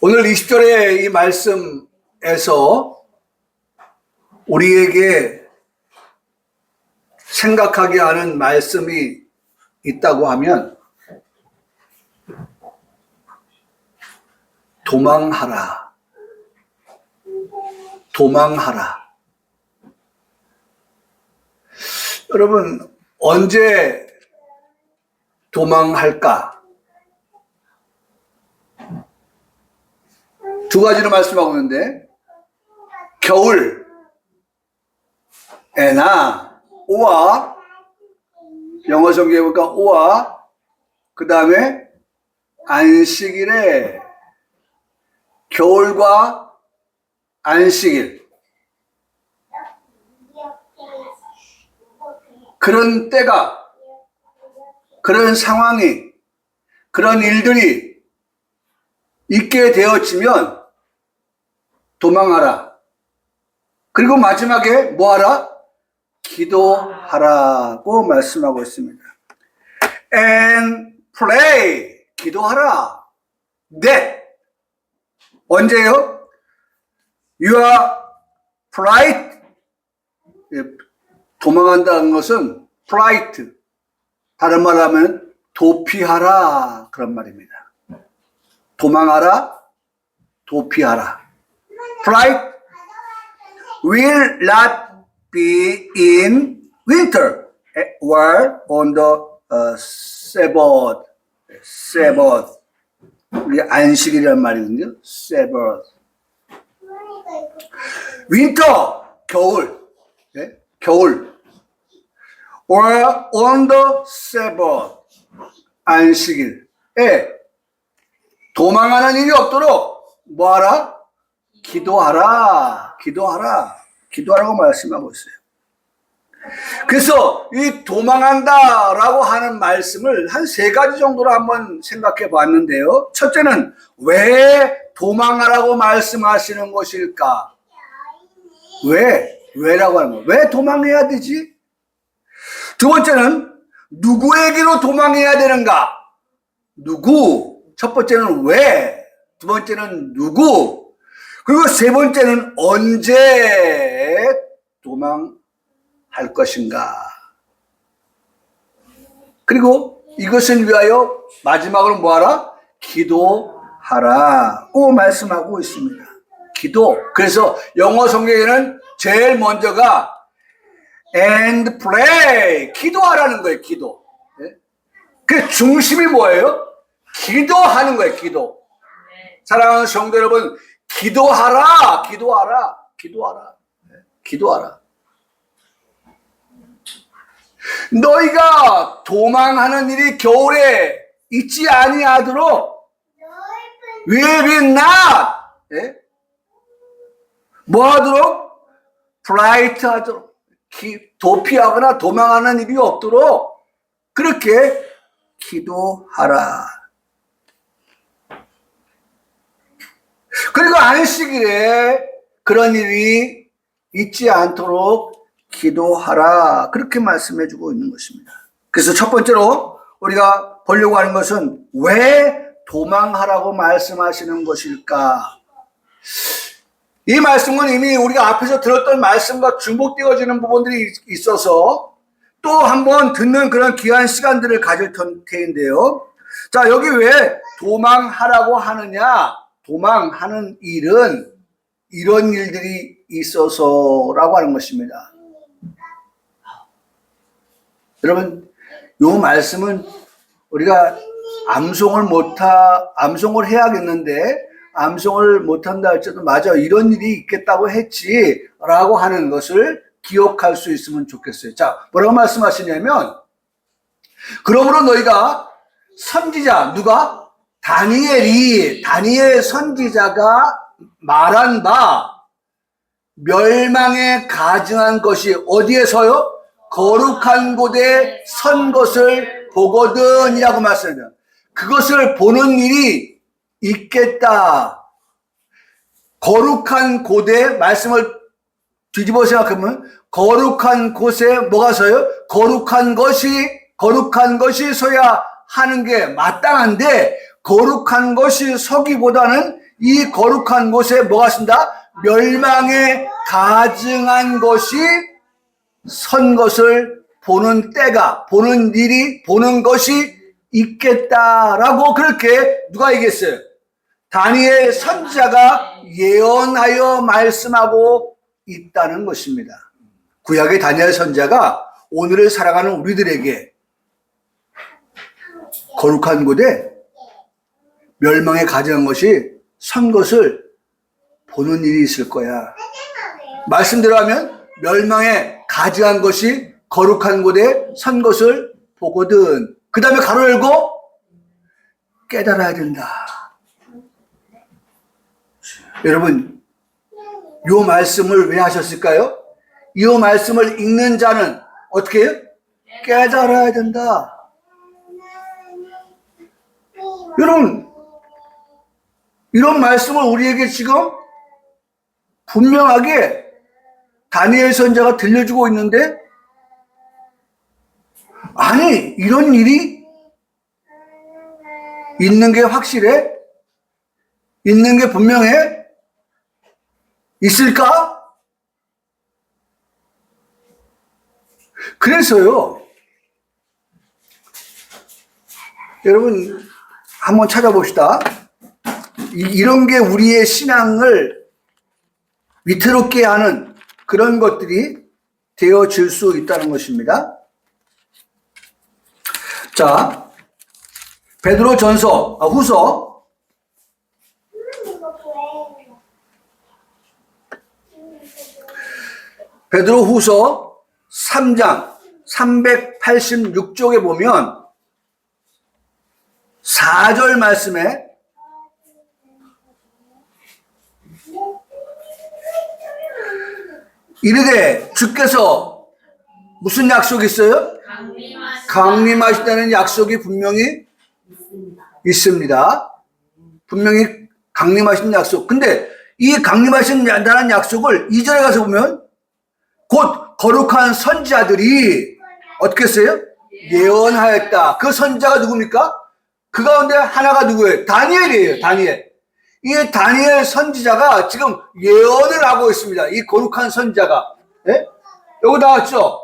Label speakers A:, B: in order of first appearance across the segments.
A: 오늘 20절의 이 말씀에서 우리에게 생각하게 하는 말씀이 있다고 하면 도망하라. 도망하라. 여러분, 언제 도망할까? 두 가지로 말씀하고 있는데, 겨울에나 오와, 영어 성경에 보니까 오와, 그 다음에 안식일에, 겨울과 안식일, 그런 때가, 그런 상황이, 그런 일들이 있게 되어지면 도망하라. 그리고 마지막에 뭐하라? 기도하라고 말씀하고 있습니다. And pray. 기도하라. 네. 언제요? You are flight. 도망한다는 것은 flight. 다른 말로 하면 도피하라. 그런 말입니다. 도망하라. 도피하라. Flight will not be in winter or on the Sabbath. Sabbath. 우리 안식이라는 말이거든요. Sabbath. Winter, 겨울. 네? 겨울. Or on the Sabbath. 안식일에 도망하는 일이 없도록 뭐하라? 기도하라. 기도하라. 기도하라고 말씀하고 있어요. 그래서 이 도망한다라고 하는 말씀을 한 세 가지 정도로 한번 생각해 봤는데요. 첫째는 왜 도망하라고 말씀하시는 것일까? 왜라고 하는 거예요. 왜 도망해야 되지? 두 번째는 누구에게로 도망해야 되는가? 누구? 첫 번째는 왜? 두 번째는 누구? 그리고 세 번째는 언제 도망할 것인가? 그리고 이것을 위하여 마지막으로 뭐하라? 기도하라고 말씀하고 있습니다. 기도. 그래서 영어 성경에는 제일 먼저가 and pray. 기도하라는 거예요. 기도. 그 중심이 뭐예요? 기도하는 거예요. 기도. 사랑하는 성도 여러분, 기도하라. 기도하라. 기도하라. 기도하라. 너희가 도망하는 일이 겨울에 있지 아니하도록 will be not 뭐 하도록? flight 하도록 도피하거나 도망하는 일이 없도록 그렇게 기도하라. 그리고 안식일에 그런 일이 있지 않도록 기도하라. 그렇게 말씀해 주고 있는 것입니다. 그래서 첫 번째로 우리가 보려고 하는 것은 왜 도망하라고 말씀하시는 것일까? 이 말씀은 이미 우리가 앞에서 들었던 말씀과 중복되어지는 부분들이 있어서 또 한번 듣는 그런 귀한 시간들을 가질 텐데요. 자, 여기 왜 도망하라고 하느냐? 도망하는 일은 이런 일들이 있어서라고 하는 것입니다. 여러분, 이 말씀은 우리가 암송을 해야겠는데, 암송을 못한다 할지라도 맞아, 이런 일이 있겠다고 했지, 라고 하는 것을 기억할 수 있으면 좋겠어요. 자, 뭐라고 말씀하시냐면, 그러므로 너희가 선지자, 누가? 다니엘 선지자가 말한 바 멸망에 가증한 것이 어디에서요? 거룩한 곳에 선 것을 보거든이라고 말씀합니다. 그것을 보는 일이 있겠다. 거룩한 곳에 말씀을 뒤집어 생각하면 거룩한 곳에 뭐가 서요? 거룩한 것이 서야 하는 게 마땅한데 거룩한 것이 서기보다는 이 거룩한 곳에 뭐가 있습니다? 멸망에 가증한 것이 선 것을 보는 때가, 보는 일이, 보는 것이 있겠다라고 그렇게 누가 얘기했어요? 다니엘 선지자가 예언하여 말씀하고 있다는 것입니다. 구약의 다니엘 선지자가 오늘을 살아가는 우리들에게 거룩한 곳에 멸망에 가증한 것이 선 것을 보는 일이 있을 거야. 말씀대로 하면 멸망에 가증한 것이 거룩한 곳에 선 것을 보거든. 그 다음에 가로 열고 깨달아야 된다. 여러분, 이 말씀을 왜 하셨을까요? 이 말씀을 읽는 자는 어떻게 해요? 깨달아야 된다. 여러분, 이런 말씀을 우리에게 지금 분명하게 다니엘 선지자가 들려주고 있는데, 아니, 이런 일이 있는 게 확실해? 있는 게 분명해? 있을까? 그래서요, 여러분, 한번 찾아봅시다. 이런 게 우리의 신앙을 위태롭게 하는 그런 것들이 되어질 수 있다는 것입니다. 자, 베드로 후서 베드로 후서 3장 386쪽에 보면 4절 말씀에 이르되 주께서 무슨 약속이 있어요? 강림하신다는 약속이 분명히 있습니다. 분명히 강림하신 약속. 근데 이 강림하신다는 약속을 2절에 가서 보면 곧 거룩한 선지자들이 어떻게 했어요? 예언하였다. 그 선지자가 누굽니까? 그 가운데 하나가 누구예요? 다니엘이에요. 다니엘. 이 다니엘 선지자가 지금 예언을 하고 있습니다. 이 거룩한 선지자가. 예? 여기 나왔죠?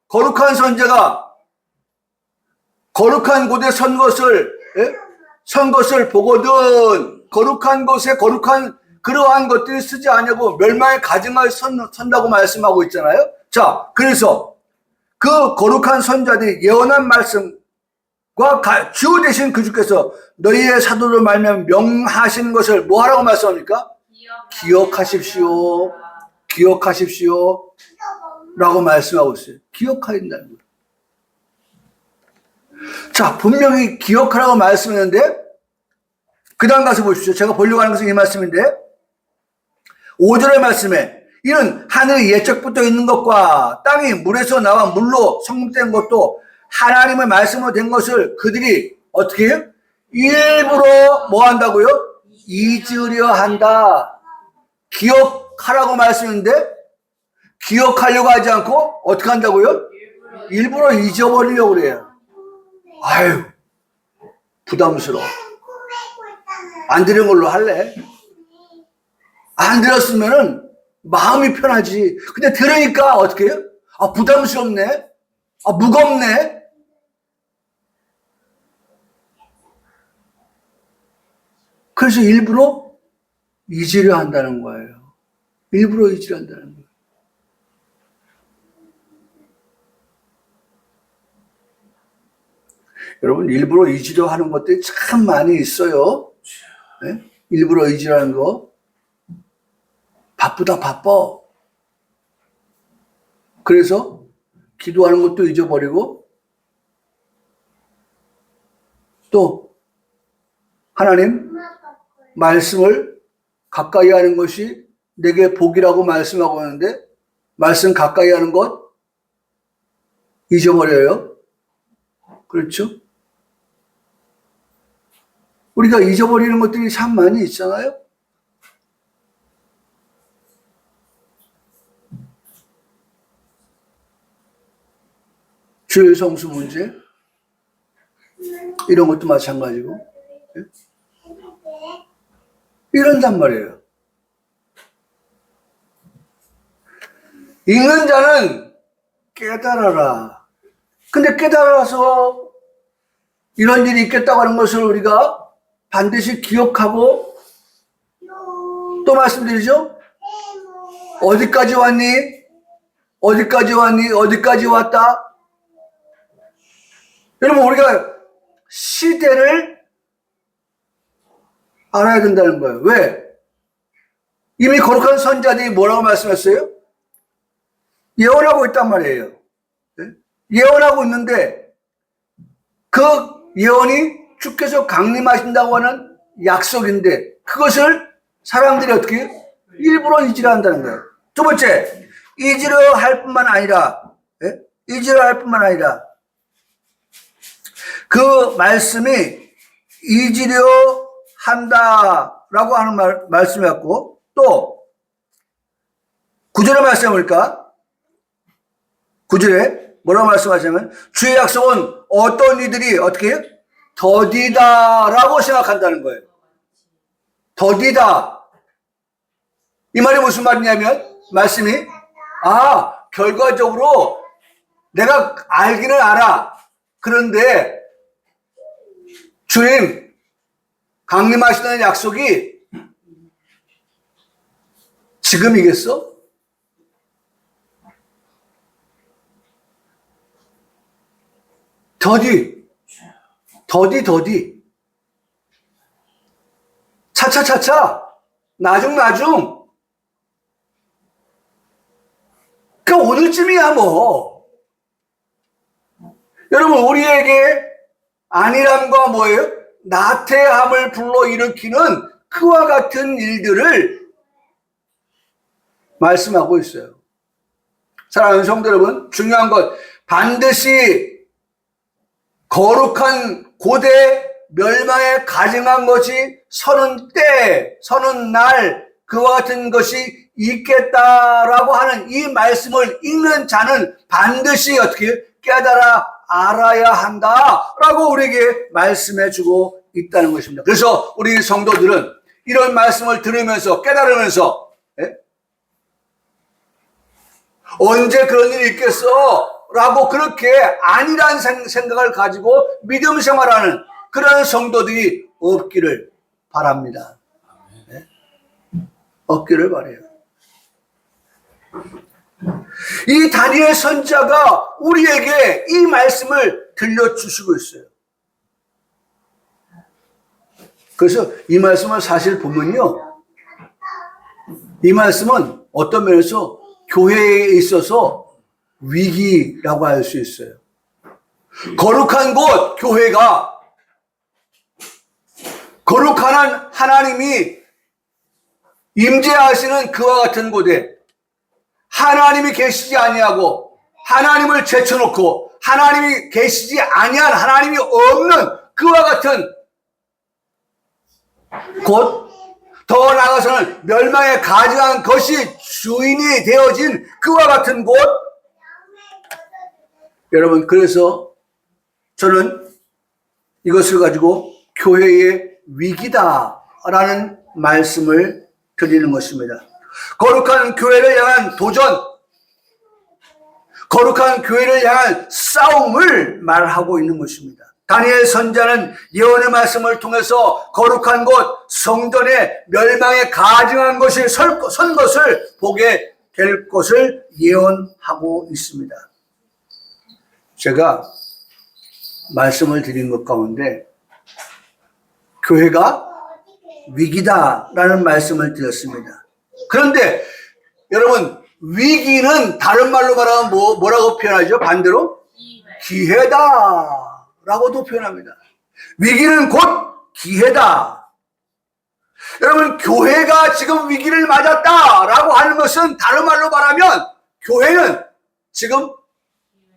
A: 거룩한 선지자가 거룩한 곳에 선 것을, 예? 선 것을 보거든 거룩한 곳에 거룩한 그러한 것들이 쓰지 않냐고 멸망의 가증하여 선다고 말씀하고 있잖아요. 자, 그래서 그 거룩한 선자들이 예언한 말씀과 주 되신 그 주께서 너희의 사도로 말미암아 명하신 것을 뭐 하라고 말씀합니까? 기억하십시오. 기억하십시오. 라고 말씀하고 있어요. 기억해야 된다는 거예요. 자, 분명히 기억하라고 말씀했는데 그 다음 가서 보십시오. 제가 보려고 하는 것은 이 말씀인데 5절의 말씀에 이는 하늘이 예적부터 있는 것과 땅이 물에서 나와 물로 성립된 것도 하나님의 말씀으로 된 것을 그들이 어떻게 해요? 일부러 뭐 한다고요? 잊으려 한다. 기억하라고 말씀인데 기억하려고 하지 않고 어떻게 한다고요? 일부러 잊어버리려고 그래요. 아유, 부담스러워. 안 들은 걸로 할래? 안 들었으면은 마음이 편하지. 근데 들으니까 어떻게 해요? 아, 부담스럽네. 아, 무겁네. 그래서 일부러 잊으려 한다는 거예요. 일부러 잊으려 한다는 거예요. 여러분, 일부러 잊으려 하는 것들이 참 많이 있어요. 네? 일부러 잊으려 하는 거. 바쁘다, 바빠. 그래서 기도하는 것도 잊어버리고 또 하나님 말씀을 가까이 하는 것이 내게 복이라고 말씀하고 하는데 말씀 가까이 하는 것 잊어버려요. 그렇죠? 우리가 잊어버리는 것들이 참 많이 있잖아요. 주일 성수 문제 이런 것도 마찬가지고 이런단 말이에요. 읽는 자는 깨달아라. 근데 깨달아서 이런 일이 있겠다고 하는 것을 우리가 반드시 기억하고 또 말씀드리죠. 어디까지 왔니? 어디까지 왔니? 어디까지 왔다? 여러분, 우리가 시대를 알아야 된다는 거예요. 왜? 이미 거룩한 선자들이 뭐라고 말씀했어요? 예언하고 있단 말이에요. 예언하고 있는데 그 예언이 주께서 강림하신다고 하는 약속인데 그것을 사람들이 어떻게 일부러 잊으려 한다는 거예요. 두 번째, 잊으려 할 뿐만 아니라 그 말씀이 잊으려 한다라고 하는 말씀이었고, 또 9절의 말씀을 볼까? 9절에 뭐라고 말씀하시냐면 주의 약속은 어떤 이들이 어떻게 해요? 더디다라고 생각한다는 거예요. 더디다. 이 말이 무슨 말이냐면 말씀이 결과적으로 내가 알기는 알아. 그런데 주님 강림하시는 약속이 지금이겠어? 더디. 차차차차. 나중. 그러니까 오늘쯤이야 뭐. 여러분, 우리에게 안일함과 뭐예요? 나태함을 불러일으키는 그와 같은 일들을 말씀하고 있어요. 사랑하는 성도 여러분, 중요한 것, 반드시 거룩한 고대 멸망에 가증한 것이 서는 때, 서는 날, 그와 같은 것이 있겠다라고 하는 이 말씀을 읽는 자는 반드시 어떻게 깨달아 알아야 한다라고 우리에게 말씀해 주고 있다는 것입니다. 그래서 우리 성도들은 이런 말씀을 들으면서 깨달으면서 언제 그런 일이 있겠어? 라고 그렇게 아니란 생각을 가지고 믿음 생활하는 그런 성도들이 없기를 바랍니다. 없기를 바라요. 이 다니엘 선지자가 우리에게 이 말씀을 들려주시고 있어요. 그래서 이 말씀을 사실 보면요, 이 말씀은 어떤 면에서 교회에 있어서 위기라고 할 수 있어요. 거룩한 곳 교회가 거룩한 하나님이 임재하시는 그와 같은 곳에 하나님이 계시지 아니하고 하나님을 제쳐놓고 하나님이 계시지 아니한 하나님이 없는 그와 같은 곳, 더 나아가서는 멸망에 가증한 것이 주인이 되어진 그와 같은 곳. 여러분, 그래서 저는 이것을 가지고 교회의 위기다라는 말씀을 드리는 것입니다. 거룩한 교회를 향한 도전, 거룩한 교회를 향한 싸움을 말하고 있는 것입니다. 다니엘 선지자는 예언의 말씀을 통해서 거룩한 곳 성전의 멸망에 가증한 것이 선 것을 보게 될 것을 예언하고 있습니다. 제가 말씀을 드린 것 가운데 교회가 위기다라는 말씀을 드렸습니다. 그런데 여러분, 위기는 다른 말로 말하면 뭐라고 표현하죠? 반대로 기회다라고도 표현합니다. 위기는 곧 기회다. 여러분, 교회가 지금 위기를 맞았다라고 하는 것은 다른 말로 말하면 교회는 지금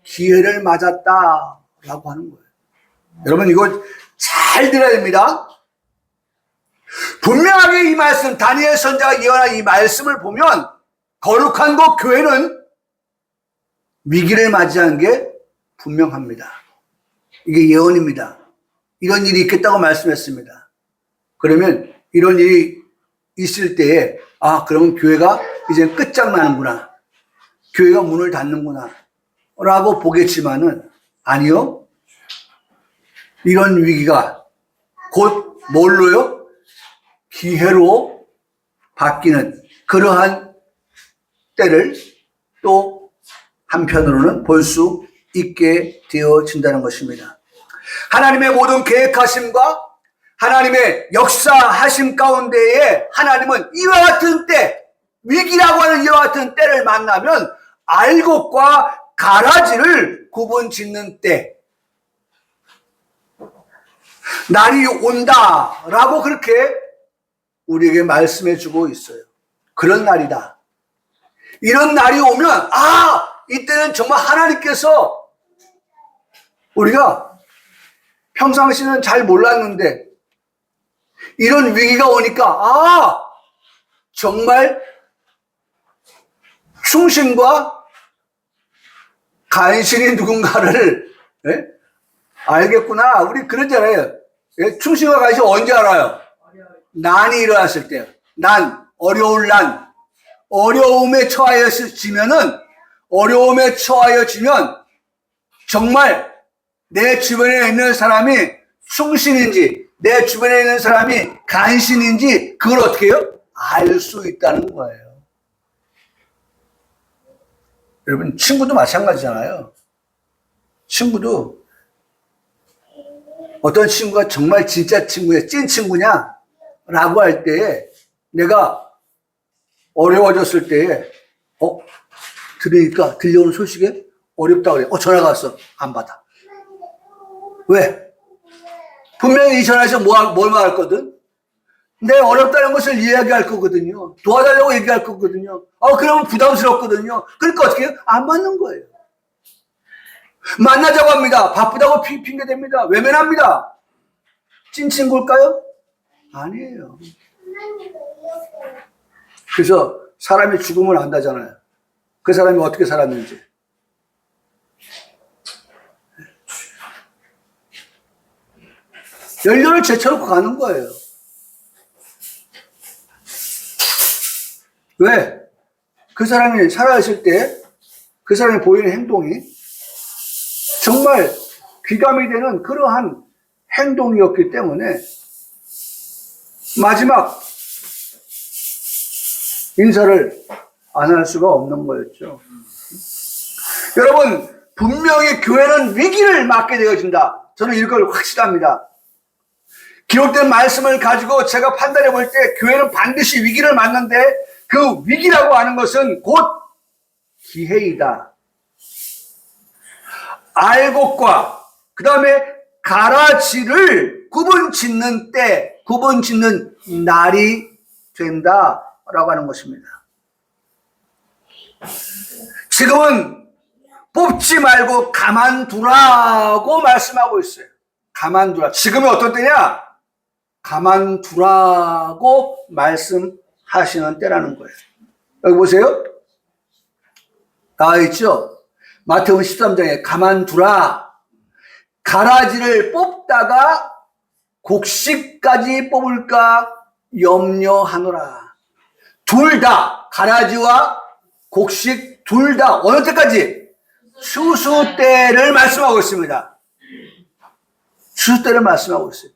A: 기회를 맞았다라고 하는 거예요. 여러분, 이거 잘 들어야 됩니다. 분명하게 이 말씀, 다니엘 선지자가 예언한 이 말씀을 보면 거룩한 곳 교회는 위기를 맞이한 게 분명합니다. 이게 예언입니다. 이런 일이 있겠다고 말씀했습니다. 그러면 이런 일이 있을 때에 그러면 교회가 이제 끝장나는구나. 교회가 문을 닫는구나. 라고 보겠지만은 아니요. 이런 위기가 곧 뭘로요? 기회로 바뀌는 그러한 때를 또 한편으로는 볼 수 있게 되어진다는 것입니다. 하나님의 모든 계획하심과 하나님의 역사하심 가운데에 하나님은 이와 같은 때, 위기라고 하는 이와 같은 때를 만나면 알곡과 가라지를 구분 짓는 때, 날이 온다라고 그렇게 우리에게 말씀해 주고 있어요. 그런 날이다. 이런 날이 오면 이때는 정말 하나님께서 우리가 평상시는 잘 몰랐는데 이런 위기가 오니까 정말 충신과 간신히 누군가를 알겠구나. 우리 그러잖아요. 충신과 간신이 언제 알아요? 난이 일어났을 때요. 어려울 난. 어려움에 처하여지면은, 정말 내 주변에 있는 사람이 충신인지, 내 주변에 있는 사람이 간신인지, 그걸 어떻게 해요? 알 수 있다는 거예요. 여러분, 친구도 마찬가지잖아요. 친구도, 어떤 친구가 정말 진짜 친구야, 찐 친구냐? 라고 할 때에, 내가 어려워졌을 때에, 들려오는 소식에 어렵다 그래. 전화가 왔어. 안 받아. 왜? 분명히 이 전화에서 뭘 말했거든? 내 어렵다는 것을 이야기할 거거든요. 도와달라고 얘기할 거거든요. 그러면 부담스럽거든요. 그러니까 어떻게 해요? 안 맞는 거예요. 만나자고 합니다. 바쁘다고 핑계댑니다. 외면합니다. 찐 친구일까요? 아니에요. 그래서 사람이 죽음을 안다잖아요. 그 사람이 어떻게 살았는지. 연료를 제쳐놓고 가는 거예요. 왜? 그 사람이 살아있을 때 그 사람이 보이는 행동이 정말 귀감이 되는 그러한 행동이었기 때문에 마지막 인사를 안 할 수가 없는 거였죠. 여러분, 분명히 교회는 위기를 맞게 되어진다. 저는 이걸 확실합니다. 기록된 말씀을 가지고 제가 판단해 볼 때 교회는 반드시 위기를 맞는데 그 위기라고 하는 것은 곧 기회이다. 알곡과 그 다음에 가라지를 구분 짓는 때, 구분 짓는 날이 된다라고 하는 것입니다. 지금은 뽑지 말고 가만두라고 말씀하고 있어요. 가만두라. 지금이 어떤 때냐? 가만두라고 말씀하시는 때라는 거예요. 여기 보세요. 나와 있죠? 마태복음 13장에 가만두라. 가라지를 뽑다가 곡식까지 뽑을까 염려하노라. 둘 다, 가라지와 곡식 둘 다 어느 때까지? 추수 때를 말씀하고 있습니다. 추수 때를 말씀하고 있어요.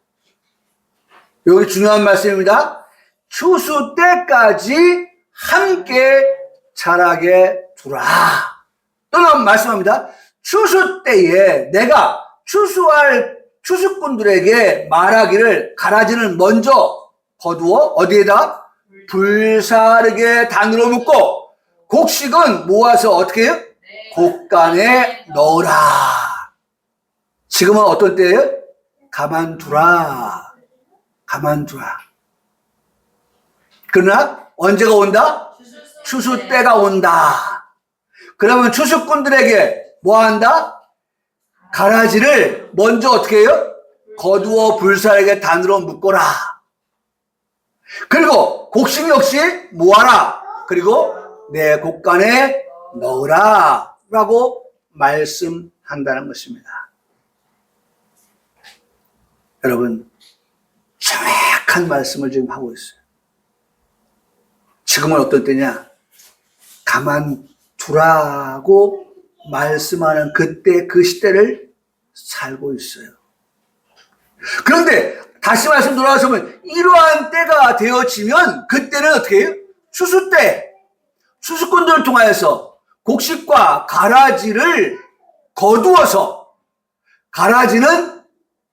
A: 여기 중요한 말씀입니다. 추수 때까지 함께 자라게 두라. 또는 말씀합니다. 추수 때에 내가 추수할 추수꾼들에게 말하기를 가라지는 먼저 거두어 어디에다? 불사르게 단으로 묶고 곡식은 모아서 어떻게 해요? 곡간에 넣으라. 지금은 어떤 때예요? 가만두라. 가만두라. 그러나 언제가 온다? 추수 때가 온다. 그러면 추수꾼들에게 뭐 한다? 가라지를 먼저 어떻게 해요? 거두어 불사르게 단으로 묶어라. 그리고 곡식 역시 모아라. 그리고 내 곡간에 넣으라. 라고 말씀한다는 것입니다. 여러분, 정확한 말씀을 지금 하고 있어요. 지금은 어떤 때냐? 가만 두라고 말씀하는 그때 그 시대를 살고 있어요. 그런데 다시 말씀 돌아가서면 이러한 때가 되어지면 그때는 어떻게 해요? 추수 때 추수꾼들을 통하여서 곡식과 가라지를 거두어서 가라지는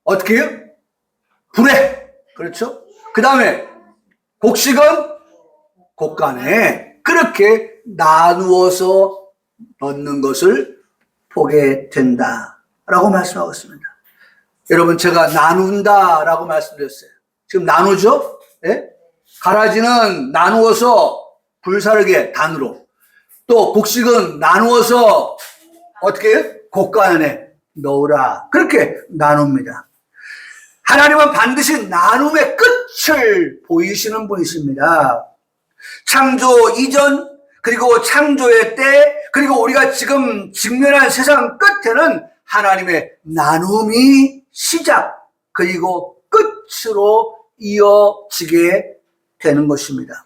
A: 어떻게 해요? 불에, 그렇죠? 그 다음에 곡식은 곡간에 그렇게 나누어서 넣는 것을 보게 된다라고 말씀하고 있습니다. 여러분, 제가 나눈다라고 말씀드렸어요. 지금 나누죠? 예? 가라지는 나누어서 불사르게 단으로, 또 곡식은 나누어서 어떻게 해요? 곡간 안에 넣으라. 그렇게 나눕니다. 하나님은 반드시 나눔의 끝을 보이시는 분이십니다. 창조 이전, 그리고 창조의 때, 그리고 우리가 지금 직면한 세상 끝에는 하나님의 나눔이 시작, 그리고 끝으로 이어지게 되는 것입니다.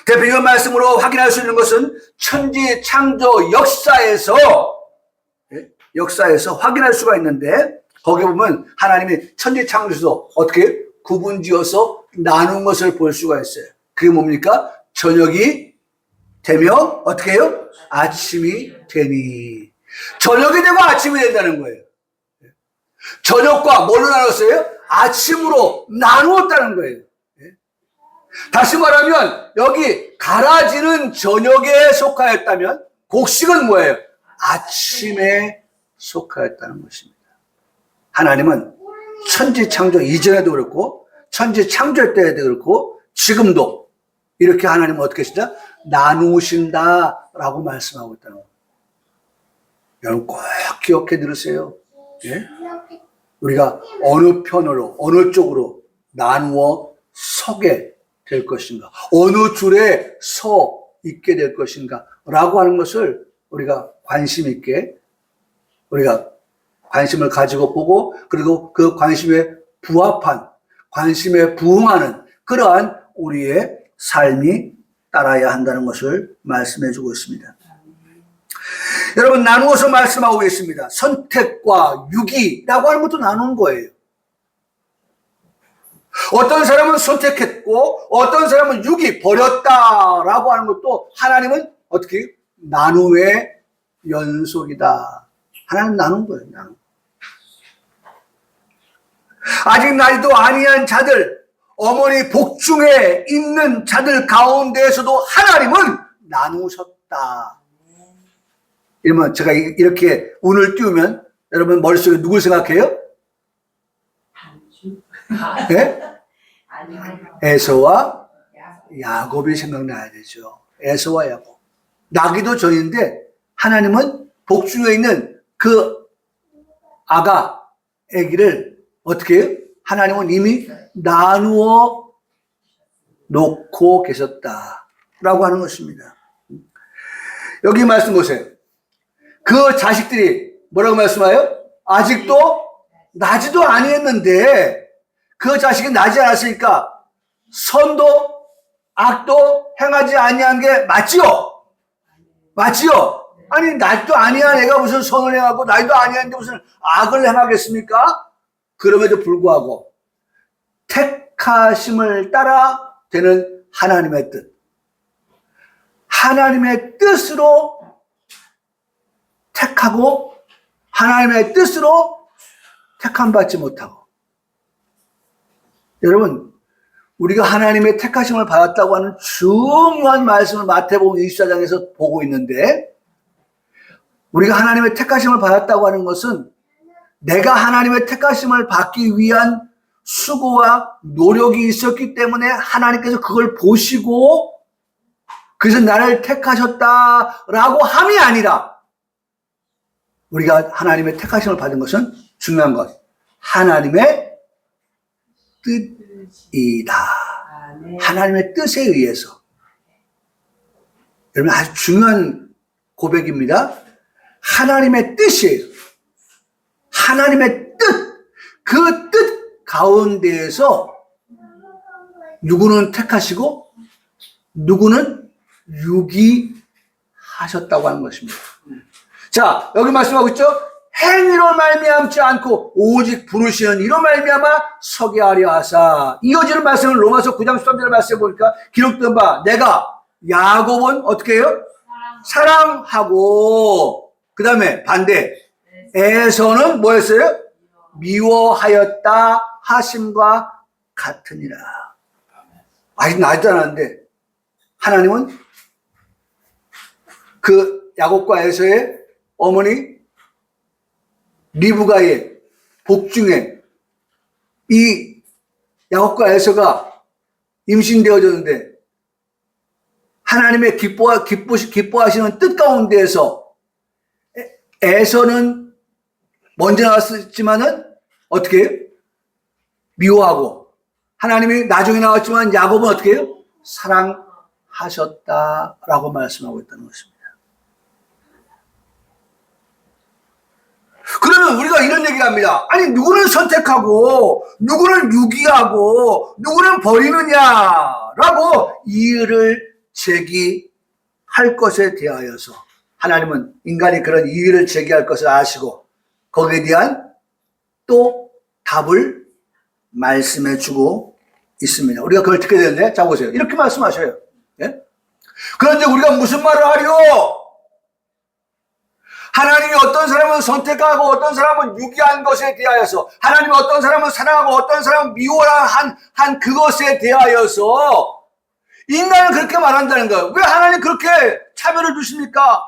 A: 대표적인 말씀으로 확인할 수 있는 것은 천지 창조 역사에서 확인할 수가 있는데, 거기 보면 하나님이 천지 창조에서 어떻게 구분지어서 나눈 것을 볼 수가 있어요. 그게 뭡니까? 저녁이 되면 어떻게 해요? 아침이 되니. 저녁이 되고 아침이 된다는 거예요. 저녁과 뭘로 나눴어요? 아침으로 나누었다는 거예요. 다시 말하면 여기 가라지는 저녁에 속하였다면 곡식은 뭐예요? 아침에 속하였다는 것입니다. 하나님은 천지 창조 이전에도 그렇고 천지 창조 때에도 그렇고 지금도 이렇게 하나님은 어떻게 하시냐? 나누신다라고 말씀하고 있다는 거예요. 여러분 꼭 기억해 들으세요. 예? 우리가 어느 편으로 어느 쪽으로 나누어 서게 될 것인가, 어느 줄에 서 있게 될 것인가 라고 하는 것을 우리가 관심 있게 우리가 관심을 가지고 보고, 그리고 그 관심에 부합한, 관심에 부응하는 그러한 우리의 삶이 따라야 한다는 것을 말씀해 주고 있습니다. 여러분, 나누어서 말씀하고 계십니다. 선택과 유기라고 하는 것도 나누는 거예요. 어떤 사람은 선택했고 어떤 사람은 유기, 버렸다라고 하는 것도 하나님은 어떻게 나눔의 연속이다. 하나님 나눈 거예요. 나눔. 아직 나이도 아니한 자들, 어머니 복중에 있는 자들 가운데에서도 하나님은 나누셨다. 이러면 제가 이렇게 운을 띄우면 여러분 머릿속에 누굴 생각해요? 네? 에서와 야곱이 생각나야 되죠. 에서와 야곱. 나기도 전인데 하나님은 복중에 있는 그 아가, 아기를 어떻게 해요? 하나님은 이미 나누어 놓고 계셨다라고 하는 것입니다. 여기 말씀 보세요. 그 자식들이 뭐라고 말씀해요? 아직도 나지도 아니했는데 그 자식이 나지 않았으니까 선도 악도 행하지 아니한 게 맞지요? 맞지요? 아니 나지도 아니한 애가 무슨 선을 행하고 나지도 아니한데 무슨 악을 행하겠습니까? 그럼에도 불구하고 택하심을 따라 되는 하나님의 뜻, 하나님의 뜻으로 택하고 하나님의 뜻으로 택함받지 못하고, 여러분 우리가 하나님의 택하심을 받았다고 하는 중요한 말씀을 마태복음 24장에서 보고 있는데, 우리가 하나님의 택하심을 받았다고 하는 것은 내가 하나님의 택하심을 받기 위한 수고와 노력이 있었기 때문에 하나님께서 그걸 보시고 그래서 나를 택하셨다라고 함이 아니라, 우리가 하나님의 택하심을 받은 것은 중요한 것, 하나님의 뜻이다. 하나님의 뜻에 의해서. 여러분 아주 중요한 고백입니다. 하나님의 뜻이에요. 하나님의 뜻, 그 뜻 가운데에서 누구는 택하시고 누구는 유기하셨다고 하는 것입니다. 자, 여기 말씀하고 있죠? 행위로 말미암지 않고 오직 부르시는 이로 말미암아 서게 하려 하사. 이어지는 말씀은 로마서 9장 13절 말씀에 보니까 기록된 바 내가 야곱은 어떻게 해요? 사랑하고 그 다음에 반대 에서는 뭐였어요? 미워하였다 하심과 같으니라. 아직 나지도 않았는데 하나님은 그 야곱과 에서의 어머니 리브가의 복중에 이 야곱과 에서가 임신되어졌는데 하나님의 기뻐하시는 뜻 가운데에서 에서는 먼저 나왔지만은 어떻게 해요? 미워하고 하나님이 나중에 나왔지만 야곱은 어떻게 해요? 사랑하셨다라고 말씀하고 있다는 것입니다. 그러면 우리가 이런 얘기를 합니다. 아니 누구는 선택하고 누구는 유기하고 누구는 버리느냐라고 이의를 제기할 것에 대하여서 하나님은 인간이 그런 이의를 제기할 것을 아시고 거기에 대한 또 답을 말씀해 주고 있습니다. 우리가 그걸 듣게 되는데 자 보세요. 이렇게 말씀하셔요. 예? 그런데 우리가 무슨 말을 하려? 하나님이 어떤 사람은 선택하고 어떤 사람은 유기한 것에 대하여서 하나님이 어떤 사람은 사랑하고 어떤 사람은 미워한 그것에 대하여서 인간은 그렇게 말한다는 거예요. 왜 하나님 그렇게 차별을 두십니까?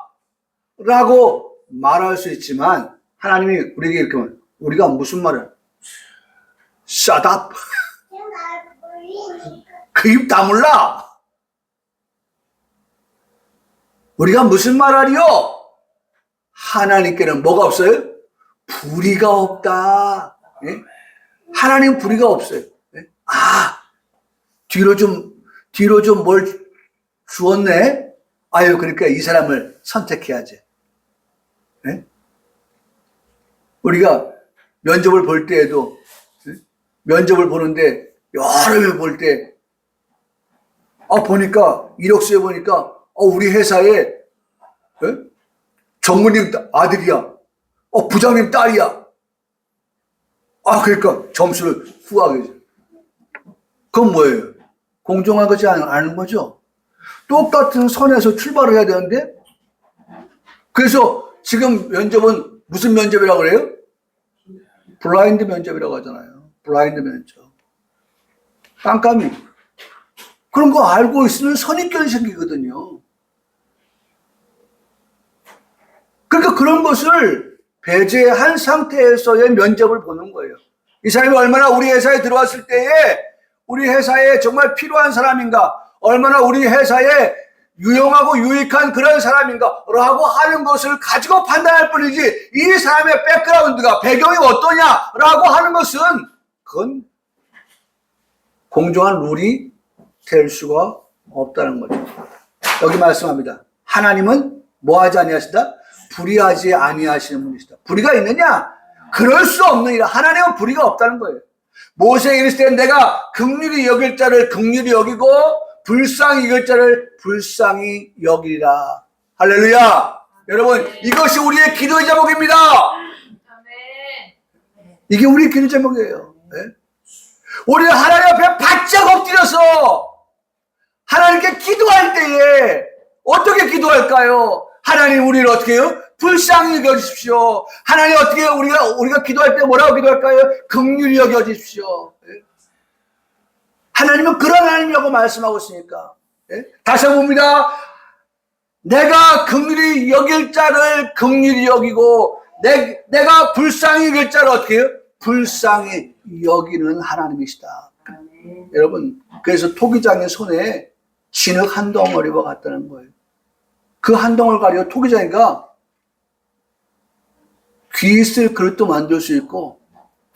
A: 라고 말할 수 있지만 하나님이 우리에게 이렇게 말해요. 우리가 무슨 말을 Shut up. 그 입 다물라. 우리가 무슨 말하리요? 하나님께는 뭐가 없어요? 불의가 없다. 예? 하나님 불의가 없어요. 예? 아, 뒤로 좀 뭘 주었네? 아유, 그러니까 이 사람을 선택해야지. 예? 우리가 면접을 볼 때에도, 예? 면접을 보는데, 여러 명 볼 때, 보니까, 이력서에 보니까, 우리 회사에, 예? 전무님 아들이야. 부장님 딸이야. 그러니까 점수를 후하게 줘. 그건 뭐예요? 공정한 것이 아닌 거죠? 똑같은 선에서 출발을 해야 되는데, 그래서 지금 면접은 무슨 면접이라고 그래요? 블라인드 면접이라고 하잖아요. 블라인드 면접. 깜깜이. 그런 거 알고 있으면 선입견이 생기거든요. 그러니까 그런 것을 배제한 상태에서의 면접을 보는 거예요. 이 사람이 얼마나 우리 회사에 들어왔을 때에 우리 회사에 정말 필요한 사람인가, 얼마나 우리 회사에 유용하고 유익한 그런 사람인가 라고 하는 것을 가지고 판단할 뿐이지 이 사람의 백그라운드가 배경이 어떠냐라고 하는 것은 그건 공정한 룰이 될 수가 없다는 거죠. 여기 말씀합니다. 하나님은 뭐 하지 아니하시다? 불의하지 아니하시는 분이시다. 불의가 있느냐? 그럴 수 없는 일이라. 하나님은 불의가 없다는 거예요. 모세에게 이르실 때 내가 긍휼히 여길 자를 긍휼히 여기고 불쌍히 여길 자를 불쌍히 여기리라. 할렐루야. 여러분 이것이 우리의 기도의 제목입니다. 이게 우리의 기도 제목이에요. 네? 우리가 하나님 앞에 바짝 엎드려서 하나님께 기도할 때에 어떻게 기도할까요? 하나님 우리를 어떻게 해요? 불쌍히 여겨주십시오. 하나님 어떻게 해요? 우리가 기도할 때 뭐라고 기도할까요? 긍휼히 여겨주십시오. 예? 하나님은 그런 하나님이라고 말씀하고 있으니까. 예? 다시 한번 봅니다. 내가 긍휼히 여길 자를 긍휼히 여기고 내가 불쌍히 여길 자를 어떻게 해요? 불쌍히 여기는 하나님이시다. 여러분 그래서 토기장의 손에 진흙 한 덩어리와 같다는 거예요. 그 한 덩어리를 가지고 토기장이가 귀 있을 그릇도 만들 수 있고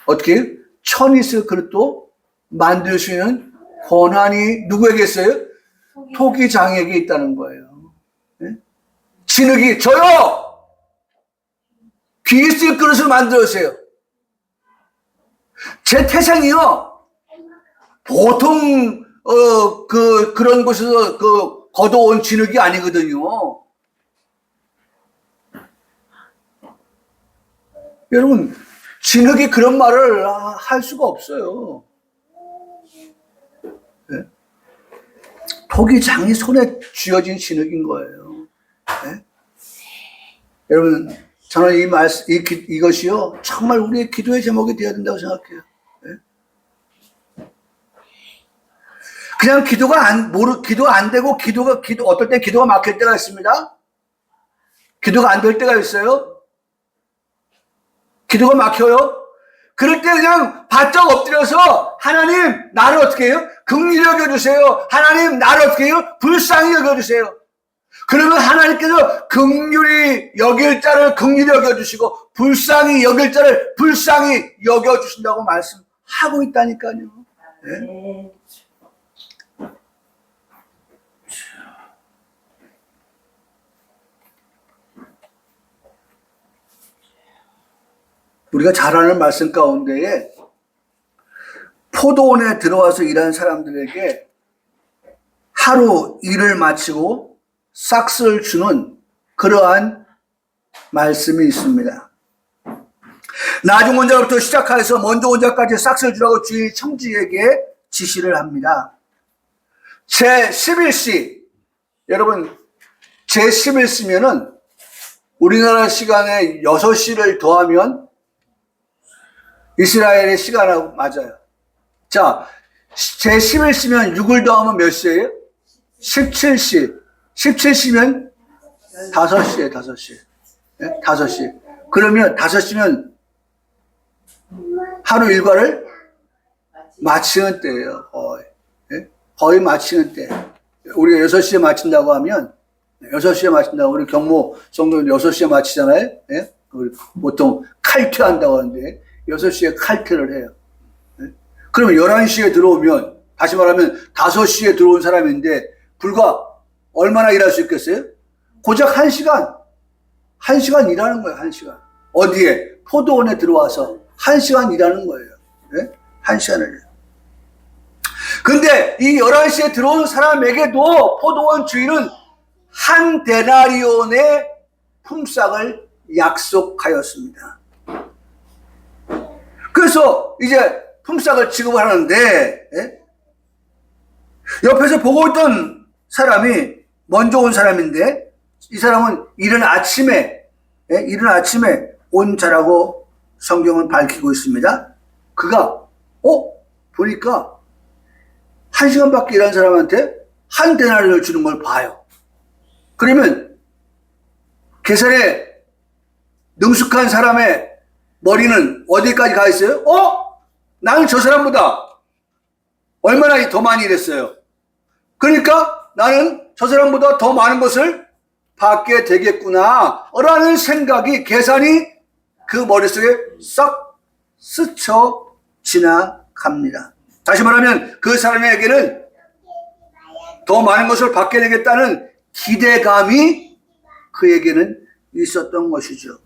A: 어떻게 천 있을 그릇도 만들 수 있는 권한이 누구에게 있어요? 토기장에게 있다는 거예요. 네? 진흙이 저요! 귀 있을 그릇을 만들어주세요. 제 태생이요. 보통 그런 곳에서 걷어온 진흙이 아니거든요. 여러분, 진흙이 그런 말을 할 수가 없어요. 네? 토기장이 손에 쥐어진 진흙인 거예요. 네? 여러분, 저는 이것이요, 정말 우리의 기도의 제목이 되어야 된다고 생각해요. 네? 그냥 기도가 안 되고, 어떨 때 기도가 막힐 때가 있습니다. 기도가 안 될 때가 있어요. 기도가 막혀요. 그럴 때 그냥 바짝 엎드려서 하나님 나를 어떻게 해요? 긍휼히 여겨주세요. 하나님 나를 어떻게 해요? 불쌍히 여겨주세요. 그러면 하나님께서 긍휼히 여길 자를 긍휼히 여겨주시고 불쌍히 여길 자를 불쌍히 여겨주신다고 말씀하고 있다니까요. 네? 우리가 잘 아는 말씀 가운데에 포도원에 들어와서 일하는 사람들에게 하루 일을 마치고 싹스를 주는 그러한 말씀이 있습니다. 나중 원자로부터 시작해서 먼저 원자까지 싹스를 주라고 주인이 청지에게 지시를 합니다. 제11시, 여러분 제11시면은 우리나라 시간에 6시를 더하면 이스라엘의 시간하고 맞아요. 자, 제11시면 6을 더하면 몇 시예요? 17시. 17시면 5시에 5시. 네? 5시. 그러면 5시면 하루 일과를 마치는 때예요. 거의. 네? 거의 마치는 때. 우리가 6시에 마친다고 하면 6시에 마친다고 우리 경모 성도는 6시에 마치잖아요. 네? 보통 칼퇴한다고 하는데 6시에 칼퇴를 해요. 네? 그러면 11시에 들어오면, 다시 말하면 5시에 들어온 사람인데, 불과 얼마나 일할 수 있겠어요? 고작 1시간. 1시간 일하는 거예요, 1시간. 어디에? 포도원에 들어와서 1시간 일하는 거예요. 네? 1시간을. 근데 이 11시에 들어온 사람에게도 포도원 주인은 한 데나리온의 품삯을 약속하였습니다. 그래서 이제 품삯을 지급을 하는데, 예? 옆에서 보고 있던 사람이 먼저 온 사람인데, 이 사람은 이른 아침에 온 자라고 성경은 밝히고 있습니다. 그가 보니까 1시간밖에 일한 사람한테 한 데나리온을 주는 걸 봐요. 그러면 계산에 능숙한 사람의 머리는 어디까지 가 있어요? 나는 저 사람보다 얼마나 더 많이 일했어요. 그러니까 나는 저 사람보다 더 많은 것을 받게 되겠구나 라는 생각이, 계산이 그 머릿속에 싹 스쳐 지나갑니다. 다시 말하면 그 사람에게는 더 많은 것을 받게 되겠다는 기대감이 그에게는 있었던 것이죠.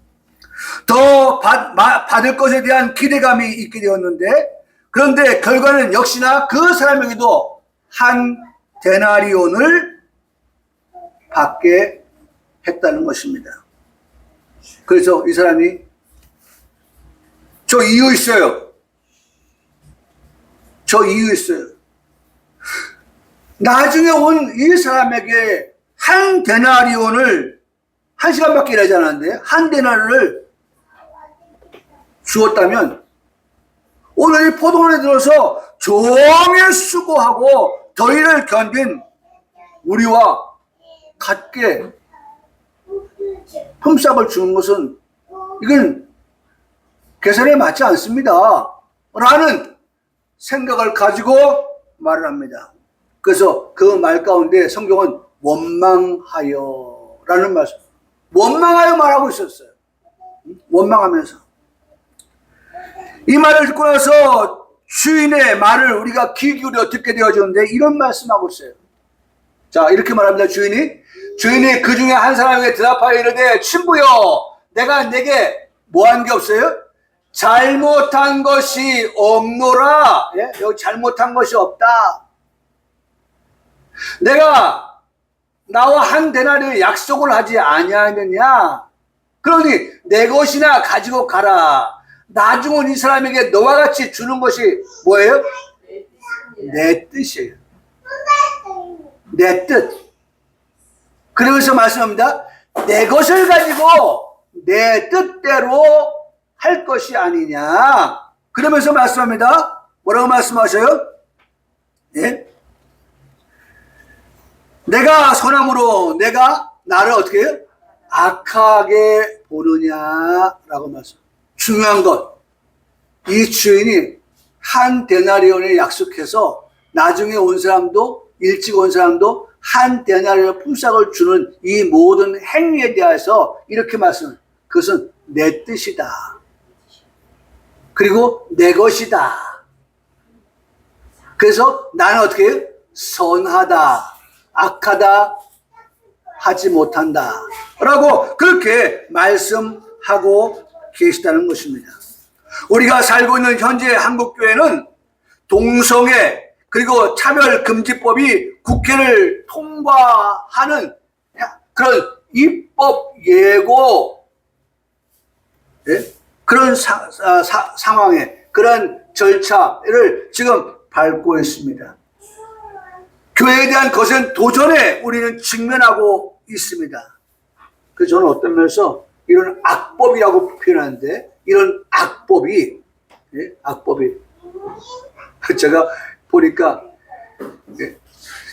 A: 더 받을 것에 대한 기대감이 있게 되었는데, 그런데 결과는 역시나 그 사람에게도 한 데나리온을 받게 했다는 것입니다. 그래서 이 사람이, 저 이유 있어요. 나중에 온 이 사람에게 한 데나리온을, 1시간밖에 일하지 않았는데 한 데나리온을 주었다면, 오늘 이 포도원에 들어서 종일 수고하고 더위를 견딘 우리와 같게 품삯을 주는 것은, 이건 계산에 맞지 않습니다 라는 생각을 가지고 말을 합니다. 그래서 그 말 가운데 성경은 원망하여 라는 말씀, 원망하여 말하고 있었어요. 원망하면서. 이 말을 듣고 나서 주인의 말을 우리가 귀 기울여 듣게 되어졌는데, 이런 말씀하고 있어요. 자, 이렇게 말합니다. 주인이 그 중에 한 사람에게 대답하여 이르되, 친부여, 내가 내게 뭐 한 게 없어요? 잘못한 것이 없노라. 예? 여기 잘못한 것이 없다. 내가 나와 한 데나리의 약속을 하지 아니하느냐? 그러니 내 것이나 가지고 가라. 나중은 이 사람에게 너와 같이 주는 것이 뭐예요? 내 뜻이에요. 내 뜻. 그러면서 말씀합니다. 내 것을 가지고 내 뜻대로 할 것이 아니냐. 그러면서 말씀합니다. 뭐라고 말씀하셔요? 예? 내가 선함으로 내가 나를 어떻게 해요? 악하게 보느냐라고 말씀. 중요한 것. 이 주인이 한 데나리온을 약속해서 나중에 온 사람도 일찍 온 사람도 한 데나리온 품삯을 주는 이 모든 행위에 대해서 이렇게 말씀을. 그것은 내 뜻이다. 그리고 내 것이다. 그래서 나는 어떻게 해요? 선하다. 악하다. 하지 못한다. 라고 그렇게 말씀하고 계시다는 것입니다. 우리가 살고 있는 현재 한국교회는 동성애 그리고 차별금지법이 국회를 통과하는 그런 입법 예고 예? 그런 상황에 그런 절차를 지금 밟고 있습니다. 교회에 대한 것은 도전에 우리는 직면하고 있습니다. 그래서 저는 어떤 면에서 이런 악법이라고 표현하는데 이런 악법이 예? 악법이 제가 보니까 예?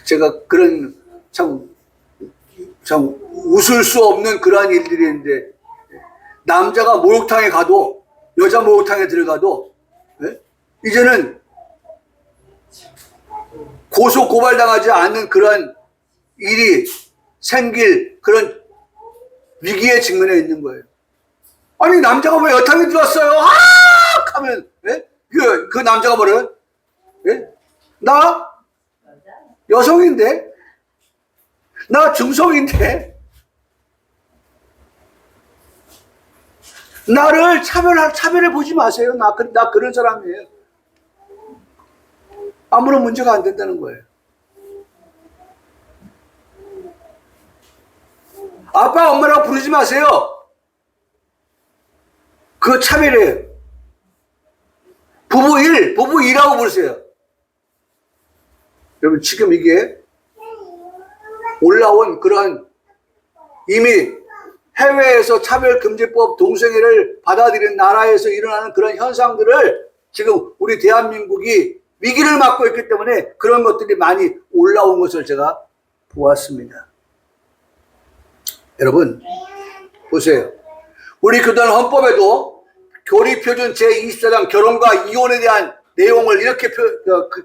A: 제가 그런 참 웃을 수 없는 그러한 일들이 있는데 남자가 목욕탕에 가도 여자 목욕탕에 들어가도 예? 이제는 고소 고발당하지 않는 그런 일이 생길 그런 위기에 직면해 있는 거예요. 아니 남자가 왜 여탕에 들어왔어요? 아! 하면 예? 그 남자가 뭐래요? 예? 나 여성인데 나 중성인데 나를 차별해 보지 마세요. 나 그런 사람이에요. 아무런 문제가 안 된다는 거예요. 아빠, 엄마라고 부르지 마세요. 그거 차별이에요. 부부 2라고 부르세요. 여러분, 지금 이게 올라온 그런 이미 해외에서 차별금지법 동성애를 받아들인 나라에서 일어나는 그런 현상들을 지금 우리 대한민국이 위기를 맞고 있기 때문에 그런 것들이 많이 올라온 것을 제가 보았습니다. 여러분 보세요. 우리 교단 헌법에도 교리표준 제24장 결혼과 이혼에 대한 내용을 이렇게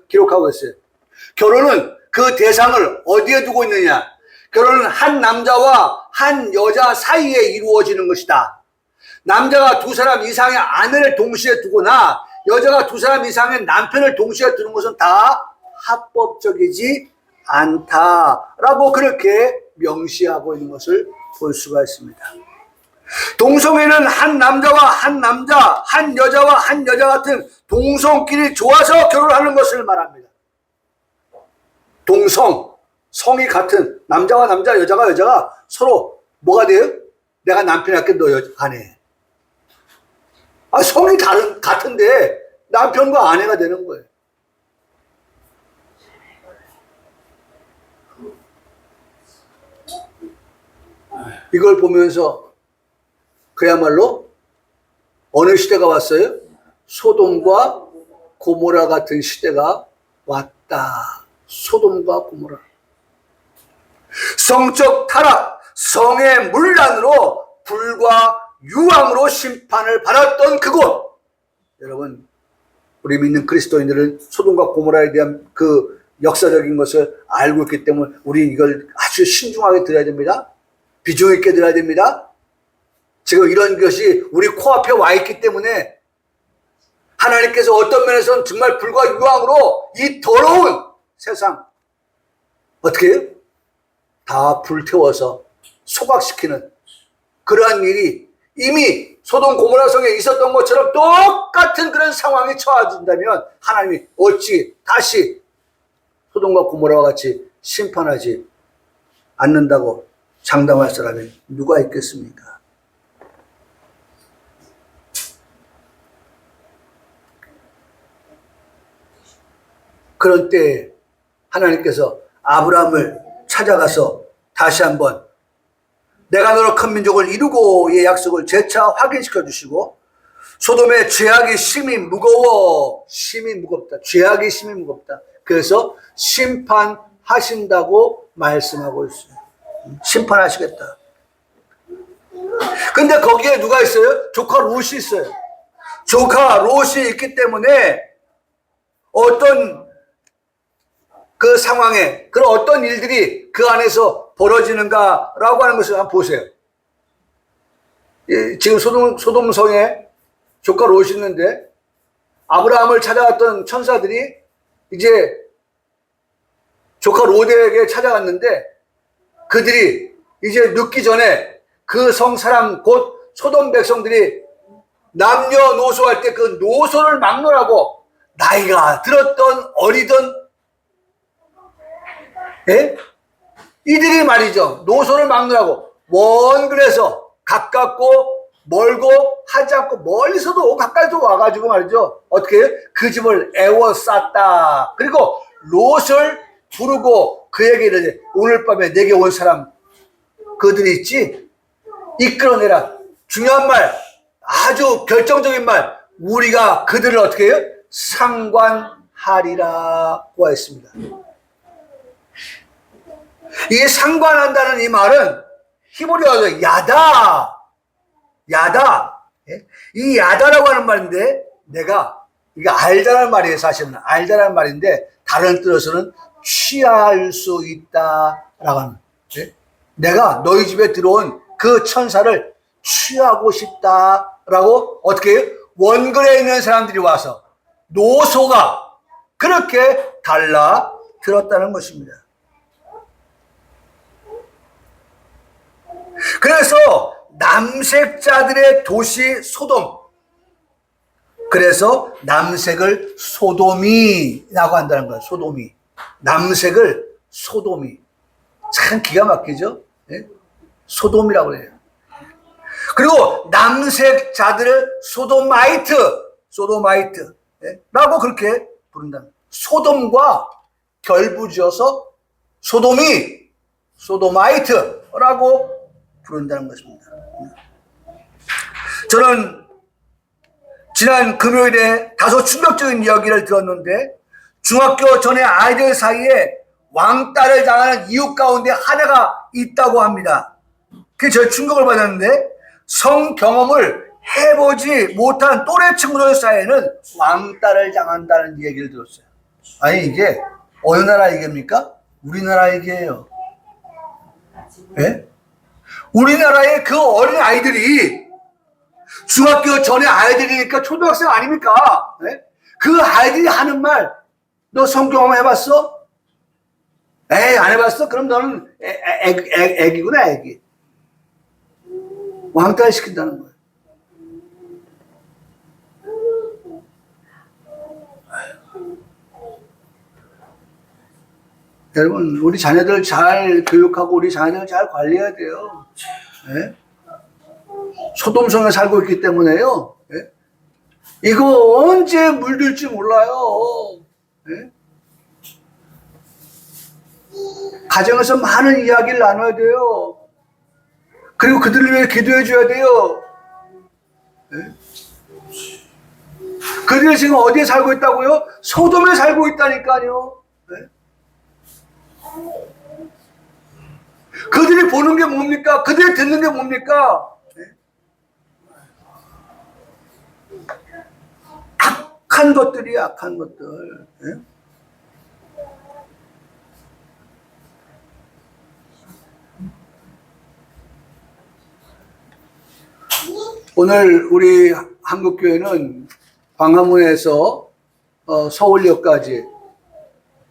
A: 기록하고 있어요. 결혼은 그 대상을 어디에 두고 있느냐? 결혼은 한 남자와 한 여자 사이에 이루어지는 것이다. 남자가 두 사람 이상의 아내를 동시에 두거나 여자가 두 사람 이상의 남편을 동시에 두는 것은 다 합법적이지 않다라고 그렇게 명시하고 있는 것을 볼 수가 있습니다. 동성애는 한 남자와 한 남자, 한 여자와 한 여자 같은 동성끼리 좋아서 결혼하는 것을 말합니다. 성이 같은 남자와 남자, 여자가 서로 뭐가 돼요? 내가 남편이 할게 너 아내. 성이 같은데 남편과 아내가 되는 거예요. 이걸 보면서 그야말로 어느 시대가 왔어요? 소돔과 고모라 같은 시대가 왔다. 소돔과 고모라. 성적 타락, 성의 문란으로 불과 유황으로 심판을 받았던 그곳. 여러분, 우리 믿는 그리스도인들은 소돔과 고모라에 대한 그 역사적인 것을 알고 있기 때문에 우리 이걸 아주 신중하게 들어야 됩니다. 비중 있게 들어야 됩니다. 지금 이런 것이 우리 코앞에 와 있기 때문에 하나님께서 어떤 면에서는 정말 불과 유황으로 이 더러운 세상 어떻게 해요? 다 불태워서 소각시키는 그러한 일이 이미 소돔 고모라 성에 있었던 것처럼 똑같은 그런 상황에 처해진다면 하나님이 어찌 다시 소돔과 고모라와 같이 심판하지 않는다고 장담할 사람이 누가 있겠습니까? 그런 때에 하나님께서 아브라함을 찾아가서 다시 한번 내가 너로 큰 민족을 이루고의 약속을 재차 확인시켜 주시고, 소돔의 죄악이 심히 무거워, 심히 무겁다, 죄악이 심히 무겁다, 그래서 심판하신다고 말씀하고 있어요. 심판하시겠다. 근데 거기에 누가 있어요? 조카 롯이 있어요. 조카 롯이 있기 때문에 어떤 그 상황에 그런 어떤 일들이 그 안에서 벌어지는가라고 하는 것을 한번 보세요. 지금 소돔성에 조카 롯이 있는데 아브라함을 찾아왔던 천사들이 이제 조카 롯에게 찾아갔는데, 그들이 이제 늦기 전에 그 성 사람 곧 소돔 백성들이 남녀노소할 때 그 노소를 막론하고 나이가 들었던 어리던 이들이 말이죠, 노소를 막론하고 원근에서 가깝고 멀고 하지 않고 멀리서도 가까이서 와가지고 말이죠, 어떻게 해요? 그 집을 애워쌌다. 그리고 롯을 부르고 그에게 이르되 오늘 밤에 내게 온 사람 그들이 있지, 이끌어내라. 중요한 말, 아주 결정적인 말, 우리가 그들을 어떻게 해요? 상관하리라고 했습니다. 이 상관한다는 이 말은 히브리어로 야다, 이 야다라고 하는 말인데, 내가 이거 알다라는 말이에요. 사실은 알다라는 말인데 다른 뜻으로는 취할 수 있다라고 하는, 내가 너희 집에 들어온 그 천사를 취하고 싶다라고 어떻게 해요? 원근에 있는 사람들이 와서 노소가 그렇게 달라들었다는 것입니다. 그래서 남색자들의 도시 소돔, 그래서 남색을 소돔이라고 한다는 거예요. 소돔이, 남색을 소돔이. 참 기가 막히죠? 소돔이라고 해요. 그리고 남색자들을 소도마이트라고 그렇게 부른다. 소돔과 결부지어서 소돔이 소도마이트라고 부른다는 것입니다. 저는 지난 금요일에 다소 충격적인 이야기를 들었는데, 중학교 전에 아이들 사이에 왕따를 당하는 이유 가운데 하나가 있다고 합니다. 그래서 저희 충격을 받았는데, 성 경험을 해보지 못한 또래 친구들 사이에는 왕따를 당한다는 얘기를 들었어요. 아니, 이게 어느 나라 얘기입니까? 우리나라 얘기예요. 예? 우리나라의 그 어린 아이들이, 중학교 전에 아이들이니까 초등학생 아닙니까? 네? 그 아이들이 하는 말, 너 성경험 해봤어? 에이, 안 해봤어? 그럼 너는 애기구나, 애기. 왕따를 시킨다는 거예요. 여러분, 우리 자녀들 잘 교육하고 우리 자녀들 잘 관리해야 돼요. 네? 소돔성에 살고 있기 때문에요. 네? 이거 언제 물들지 몰라요. 네? 가정에서 많은 이야기를 나눠야 돼요. 그리고 그들을 위해 기도해 줘야 돼요. 네? 그들이 지금 어디에 살고 있다고요? 소돔에 살고 있다니까요. 네? 그들이 보는 게 뭡니까? 그들이 듣는 게 뭡니까? 악한 것들이야, 악한 것들. 오늘 우리 한국교회는 광화문에서 서울역까지,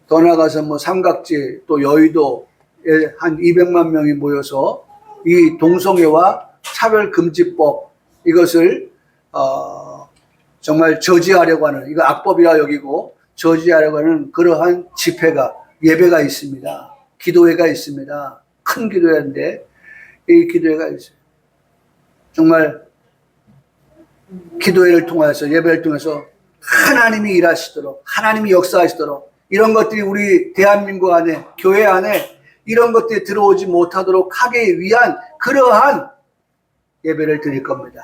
A: 더 나가서 뭐 삼각지, 또 여의도에 한 200만 명이 모여서 이 동성애와 차별금지법, 이것을 정말 저지하려고 하는, 이거 악법이라 여기고 저지하려고 하는 그러한 집회가, 예배가 있습니다. 기도회가 있습니다. 큰 기도회인데 이 기도회가 있어요. 정말 기도회를 통해서 예배를 통해서 하나님이 일하시도록 하나님이 역사하시도록 이런 것들이 우리 대한민국 안에 교회 안에 이런 것들이 들어오지 못하도록 하기 위한 그러한 예배를 드릴 겁니다.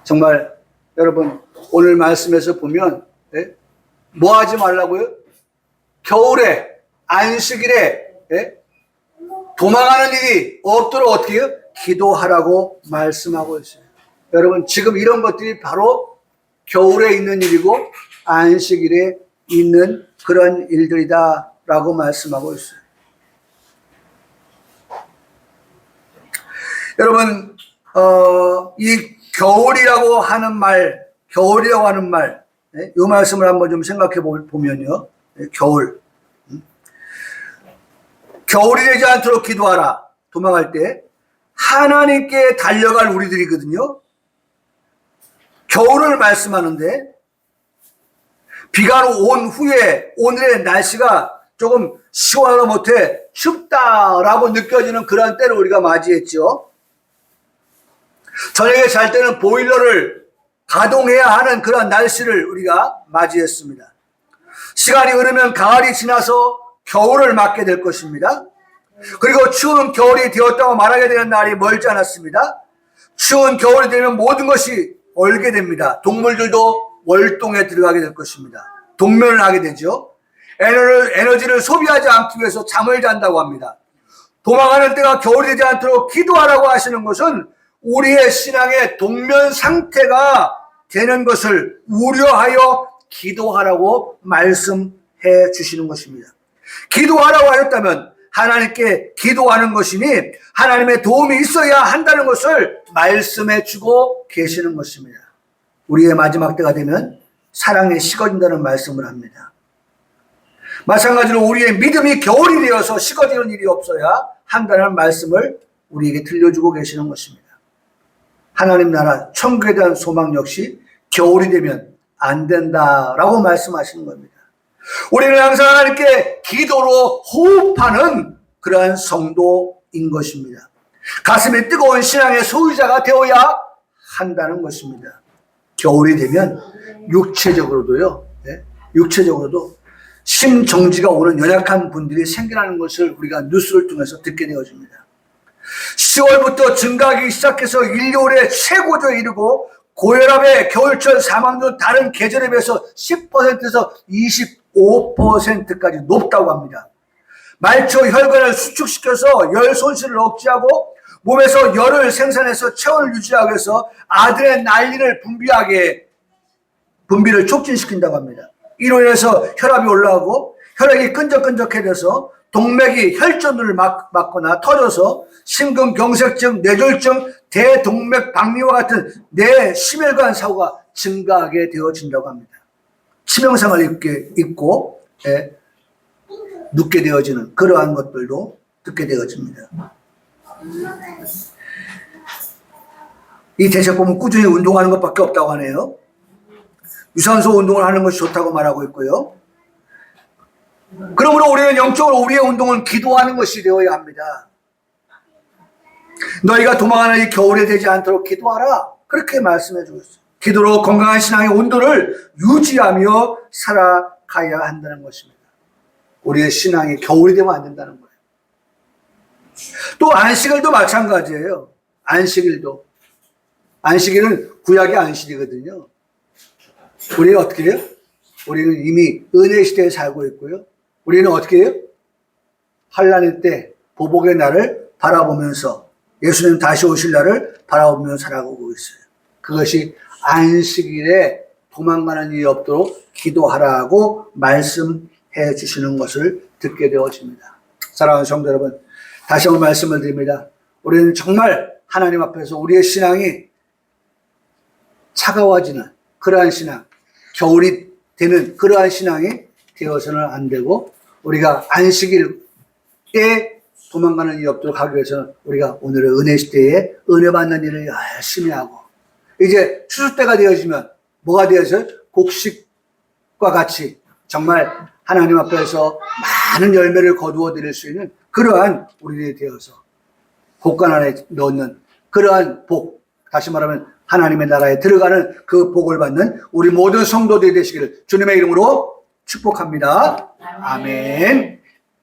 A: 정말 여러분 오늘 말씀에서 보면 뭐 하지 말라고요? 겨울에 안식일에 도망하는 일이 없도록 어떻게 해요? 기도하라고 말씀하고 있어요. 여러분 지금 이런 것들이 바로 겨울에 있는 일이고 안식일에 있는 그런 일들이다 라고 말씀하고 있어요. 여러분 이 겨울이라고 하는 말, 이 말씀을 한번 좀 생각해 보면요. 겨울이 되지 않도록 기도하라. 도망할 때 하나님께 달려갈 우리들이거든요. 겨울을 말씀하는데 비가 온 후에 오늘의 날씨가 조금 시원하다 못해 춥다라고 느껴지는 그런 때를 우리가 맞이했죠. 저녁에 잘 때는 보일러를 가동해야 하는 그런 날씨를 우리가 맞이했습니다. 시간이 흐르면 가을이 지나서 겨울을 맞게 될 것입니다. 그리고 추운 겨울이 되었다고 말하게 되는 날이 멀지 않았습니다. 추운 겨울이 되면 모든 것이 얼게 됩니다. 동물들도 월동에 들어가게 될 것입니다. 동면을 하게 되죠. 에너지를 소비하지 않기 위해서 잠을 잔다고 합니다. 도망하는 때가 겨울이 되지 않도록 기도하라고 하시는 것은 우리의 신앙의 동면 상태가 되는 것을 우려하여 기도하라고 말씀해 주시는 것입니다. 기도하라고 하였다면 하나님께 기도하는 것이니 하나님의 도움이 있어야 한다는 것을 말씀해 주고 계시는 것입니다. 우리의 마지막 때가 되면 사랑이 식어진다는 말씀을 합니다. 마찬가지로 우리의 믿음이 겨울이 되어서 식어지는 일이 없어야 한다는 말씀을 우리에게 들려주고 계시는 것입니다. 하나님 나라 천국에 대한 소망 역시 겨울이 되면 안 된다라고 말씀하시는 겁니다. 우리는 항상 하나님께 기도로 호흡하는 그러한 성도인 것입니다. 가슴이 뜨거운 신앙의 소유자가 되어야 한다는 것입니다. 겨울이 되면 육체적으로도 심정지가 오는 연약한 분들이 생겨나는 것을 우리가 뉴스를 통해서 듣게 되어집니다. 10월부터 증가하기 시작해서 1월에 최고조에 이르고 고혈압의 겨울철 사망률 다른 계절에 비해서 10%에서 25%까지 높다고 합니다. 말초 혈관을 수축시켜서 열 손실을 억제하고 몸에서 열을 생산해서 체온을 유지하기 위해서 아드레날린을 분비를 촉진시킨다고 합니다. 이로 인해서 혈압이 올라가고 혈액이 끈적끈적해져서 동맥이 혈전을 막거나 터져서 심근경색증, 뇌졸중, 대동맥박리와 같은 뇌 심혈관 사고가 증가하게 되어진다고 합니다. 치명상을 입고 눕게 되어지는 그러한 것들도 듣게 되어집니다. 이 대책 보면 꾸준히 운동하는 것밖에 없다고 하네요. 유산소 운동을 하는 것이 좋다고 말하고 있고요. 그러므로 우리는 영적으로 우리의 운동은 기도하는 것이 되어야 합니다. 너희가 도망하는 이 겨울에 되지 않도록 기도하라. 그렇게 말씀해 주고 있어요. 기도로 건강한 신앙의 온도를 유지하며 살아가야 한다는 것입니다. 우리의 신앙이 겨울이 되면 안 된다는 거예요. 또 안식일도 마찬가지예요. 안식일은 구약의 안식이거든요. 우리는 어떻게 해요? 우리는 이미 은혜 시대에 살고 있고요. 우리는 어떻게 해요? 환난의 때 보복의 날을 바라보면서 예수님 다시 오실 날을 바라보면서 살아가고 있어요. 그것이 안식일에 도망가는 일이 없도록 기도하라고 말씀해 주시는 것을 듣게 되어집니다. 사랑하는 성도 여러분, 다시 한번 말씀을 드립니다. 우리는 정말 하나님 앞에서 우리의 신앙이 차가워지는 그러한 신앙, 겨울이 되는 그러한 신앙이 되어서는 안 되고, 우리가 안식일에 도망가는 일이 없도록 하기 위해서는 우리가 오늘의 은혜 시대에 은혜 받는 일을 열심히 하고, 이제 추수 때가 되어지면 뭐가 되어져요? 곡식과 같이 정말 하나님 앞에서 많은 열매를 거두어 드릴 수 있는 그러한 우리들이 되어서 복간 안에 넣는 그러한 복, 다시 말하면 하나님의 나라에 들어가는 그 복을 받는 우리 모든 성도들이 되시기를 주님의 이름으로 축복합니다. 아멘.